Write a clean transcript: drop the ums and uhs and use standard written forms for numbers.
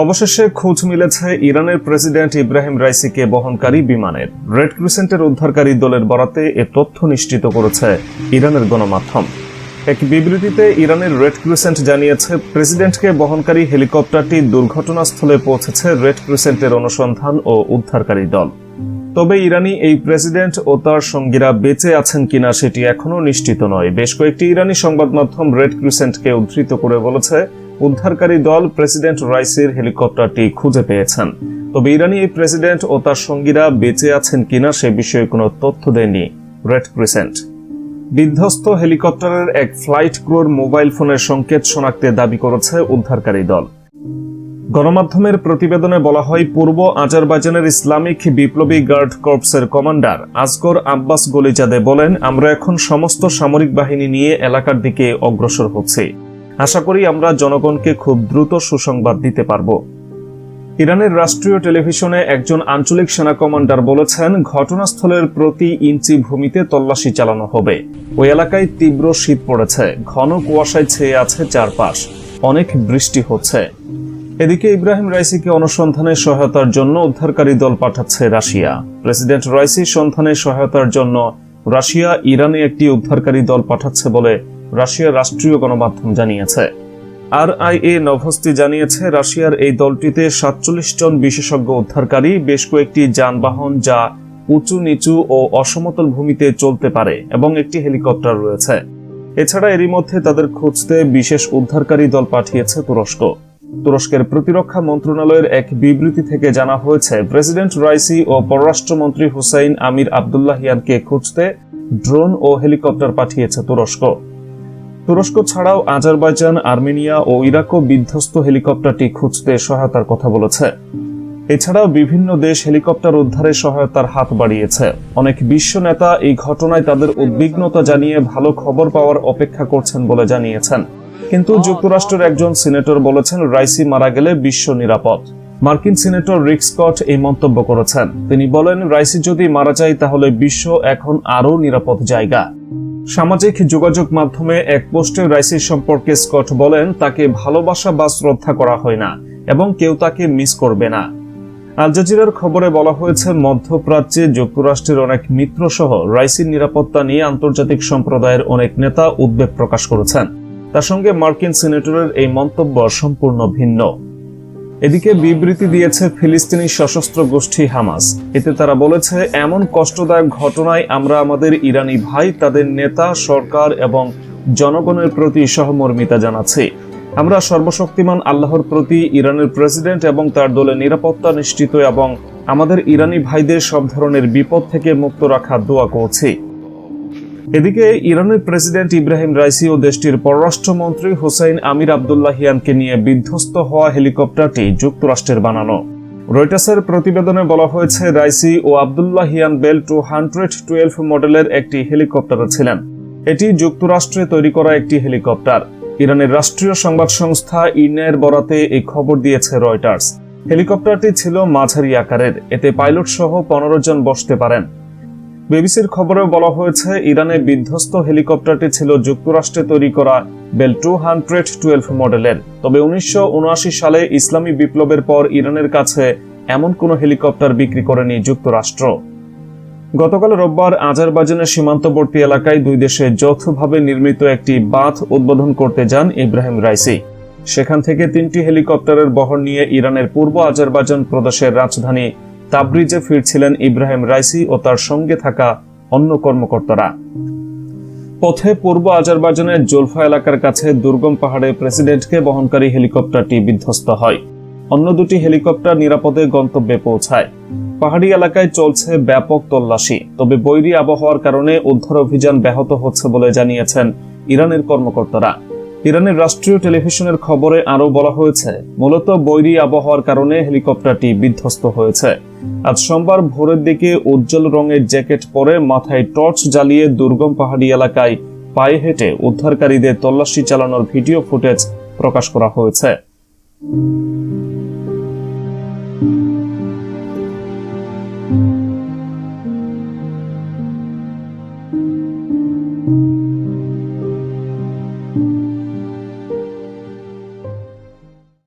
অবশেষে খোঁজ মিলেছে ইরানের প্রেসিডেন্ট ইব্রাহিম রাইসিকে বহনকারী বিমানের। রেড ক্রিসেন্টের উদ্ধারকারী দলের বরাতে এ তথ্য নিশ্চিত করেছে ইরানের গণমাধ্যম। এক বিবৃতিতে ইরানের রেড ক্রিসেন্ট জানিয়েছে, প্রেসিডেন্টকে বহনকারী হেলিকপ্টারটি দুর্ঘটনাস্থলে পৌঁছেছে রেড ক্রিসেন্টের অনুসন্ধান ও উদ্ধারকারী দল। তবে ইরানি এই প্রেসিডেন্ট ও তার সঙ্গীরা বেঁচে আছেন কিনা সেটি এখনও নিশ্চিত নয়। বেশ কয়েকটি ইরানি সংবাদ মাধ্যম রেড ক্রিসেন্টকে উদ্ধৃত করে বলেছে, উদ্ধারকারী দল প্রেসিডেন্ট রাইসির হেলিকপ্টারটি খুঁজে পেয়েছেন। তবে ইরানি এই প্রেসিডেন্ট ও তার সঙ্গীরা বেঁচে আছেন কিনা সে বিষয়ে কোনো তথ্য দেয়নি রেড ক্রিসেন্ট। বিধ্বস্ত হেলিকপ্টারের এক ফ্লাইট ক্রুর মোবাইল ফোনের সংকেত শনাক্তে দাবি করেছে উদ্ধারকারী দল। গণমাধ্যমের প্রতিবেদনে বলা হয়, পূর্ব আজারবাইজানের ইসলামিক বিপ্লবী গার্ড কর্পসের কমান্ডার আসগর আব্বাস গলিজাদে বলেন, আমরা এখন সমস্ত সামরিক বাহিনী নিয়ে এলাকার দিকে অগ্রসর হচ্ছি। আশা করি আমরা জনগণকে খুব দ্রুত সুসংবাদ দিতে পারব। ইরানের রাষ্ট্রীয় টেলিভিশনে একজন আঞ্চলিক সেনা কমান্ডার বলেছেন, ঘটনাস্থলের প্রতি ইঞ্চি ভূমিতে তল্লাশি চালানো হবে। ওই এলাকায় তীব্র শীত পড়েছে, ঘন কুয়াশায় ছেয়ে আছে চারপাশ, অনেক বৃষ্টি হচ্ছে। এদিকে ইব্রাহিম রাইসিকে অনুসন্ধানে সহায়তার জন্য উদ্ধারকারী দল পাঠাচ্ছে রাশিয়া। প্রেসিডেন্ট রাইসি সন্ধানে সহায়তার জন্য রাশিয়া ইরানে একটি উদ্ধারকারী দল পাঠাচ্ছে বলে রাশিয়ার রাষ্ট্রীয় গণমাধ্যম জানিয়েছে। RIA নভস্তি জানিয়েছে, রাশিয়ার এই দলটিতে 47 জন বিশেষজ্ঞ উদ্ধারকারী, বেশ কয়েকটি যানবাহন যা উঁচু নিচু ও অসমতল ভূমিতে চলতে পারে এবং একটি হেলিকপ্টার রয়েছে। এছাড়া এরই মধ্যে তাদের খুঁজতে বিশেষ উদ্ধারকারী দল পাঠিয়েছে তুরস্ক। তুরস্কের প্রতিরক্ষা মন্ত্রণালয়ের এক বিবৃতি থেকে জানা হয়েছে, প্রেসিডেন্ট রাইসি ও পররাষ্ট্রমন্ত্রী হুসাইন আমির আবদুল্লাহিয়ানকে খুঁজতে ড্রোন ও হেলিকপ্টার পাঠিয়েছে তুরস্ক। তুরস্ক ছাড়াও আজারবাইজান, আর্মেনিয়া ও ইরাকও বিধ্বস্ত হেলিকপ্টারটি খুঁজতে সহায়তার কথা বলেছে। এছাড়াও বিভিন্ন দেশ হেলিকপ্টার উদ্ধারে সহায়তার হাত বাড়িয়েছে। অনেক বিশ্ব নেতা এই ঘটনায় তাদের উদ্বিগ্নতা জানিয়ে ভালো খবর পাওয়ার অপেক্ষা করছেন বলে জানিয়েছেন। কিন্তু যুক্তরাষ্ট্রের একজন সিনেটর বলেছেন, রাইসি মারা গেলে বিশ্ব নিরাপদ। মার্কিন সিনেটর রিক স্কট এই মন্তব্য করেছেন। তিনি বলেন, রাইসি যদি মারা যায় তাহলে বিশ্ব এখন আরও নিরাপদ জায়গা। সামাজিক যোগাযোগ মাধ্যমে এক পোস্টে রাইসির সম্পর্কে স্কট বলেন, তাকে ভালোবাসা বা শ্রদ্ধা করা হয় না এবং কেউ তাকে মিস করবে না। আল জাজিরার খবরে বলা হয়েছে, মধ্যপ্রাচ্যে যুক্তরাষ্ট্রের অনেক মিত্র সহ রাইসির নিরাপত্তা নিয়ে আন্তর্জাতিক সম্প্রদায়ের অনেক নেতা উদ্বেগ প্রকাশ করেছেন। তার সঙ্গে মার্কিন সিনেটরের এই মন্তব্য সম্পূর্ণ ভিন্ন। এদিকে বিবৃতি দিয়েছে ফিলিস্তিনি সশস্ত্র গোষ্ঠী হামাস। এতে তারা বলেছে, এমন কষ্টদায়ক ঘটনায় আমরা আমাদের ইরানি ভাই, তাদের নেতা, সরকার এবং জনগণের প্রতি সহমর্মিতা জানাচ্ছি। আমরা সর্বশক্তিমান আল্লাহর প্রতি, ইরানের প্রেসিডেন্ট এবং তার দলের নিরাপত্তা নিশ্চিত এবং আমাদের ইরানি ভাইদের সব ধরনের বিপদ থেকে মুক্ত রাখা দোয়া করছি। এদিকে ইরানের প্রেসিডেন্ট ইব্রাহিম রাইসি ও দেশটির পররাষ্ট্রমন্ত্রী হুসাইন আমির আবদুল্লাহিয়ানকে নিয়ে বিধ্বস্ত হওয়া হেলিকপ্টারটি যুক্তরাষ্ট্রের বানানো। রয়টার্সের প্রতিবেদনে বলা হয়েছে, রাইসি ও আবদুল্লাহিয়ান বেল 212 মডেলের একটি হেলিকপ্টারে ছিলেন। এটি যুক্তরাষ্ট্রে তৈরি করা একটি হেলিকপ্টার। ইরানের রাষ্ট্রীয় সংবাদ সংস্থা ইরনার বরাতে এই খবর দিয়েছে রয়টার্স। হেলিকপ্টারটি ছিল মাঝারি আকারের, এতে পাইলট সহ 15 জন বসতে পারেন। বিবিসির খবরেও বলা হয়েছে, ইরানে বিধ্বস্ত হেলিকপ্টারটি ছিল যুক্তরাষ্ট্রে তৈরি করা বেল 212 মডেলের। তবে 1979 সালে ইসলামী বিপ্লবের পর ইরানের কাছে এমন কোনো হেলিকপ্টার বিক্রি করেনি যুক্তরাষ্ট্র। গতকাল রোববার আজারবাইজানের সীমান্তবর্তী এলাকায় দুই দেশে যৌথভাবে নির্মিত একটি বাঁধ উদ্বোধন করতে যান ইব্রাহিম রাইসি। সেখান থেকে 3টি হেলিকপ্টারের বহর নিয়ে ইরানের পূর্ব আজারবাইজান প্রদেশের রাজধানী তাবরিজে ফিরছিলেন ইব্রাহিম রাইসি ও তার সঙ্গে থাকা অন্য কর্মকর্তারা। পথে পূর্ব আজারবাইজানের জোলফা এলাকার কাছে দুর্গম পাহাড়ে প্রেসিডেন্টকে বহনকারী হেলিকপ্টারটি বিধ্বস্ত হয়। অন্য দুটি হেলিকপ্টার নিরাপদে গন্তব্যে পৌঁছায়। পাহাড়ি এলাকায় চলছে ব্যাপক তল্লাশি। তবে বৈরী আবহাওয়ার কারণে উদ্ধার অভিযান ব্যাহত হচ্ছে বলে জানিয়েছেন ইরানের কর্মকর্তারা। ইরানের রাষ্ট্রীয় টেলিভিশনের খবরে আরও বলা হয়েছে, মূলত বৈরী আবহাওয়ার কারণে হেলিকপ্টারটি বিধ্বস্ত হয়েছে। আজ সোমবার ভোরের দিকে উজ্জ্বল রঙের জ্যাকেট পরে, মাথায় টর্চ জ্বালিয়ে দুর্গম পাহাড়ি এলাকায় পায়ে হেঁটে উদ্ধারকারীদের তল্লাশি চালানোর ভিডিও ফুটেজ প্রকাশ করা হয়েছে।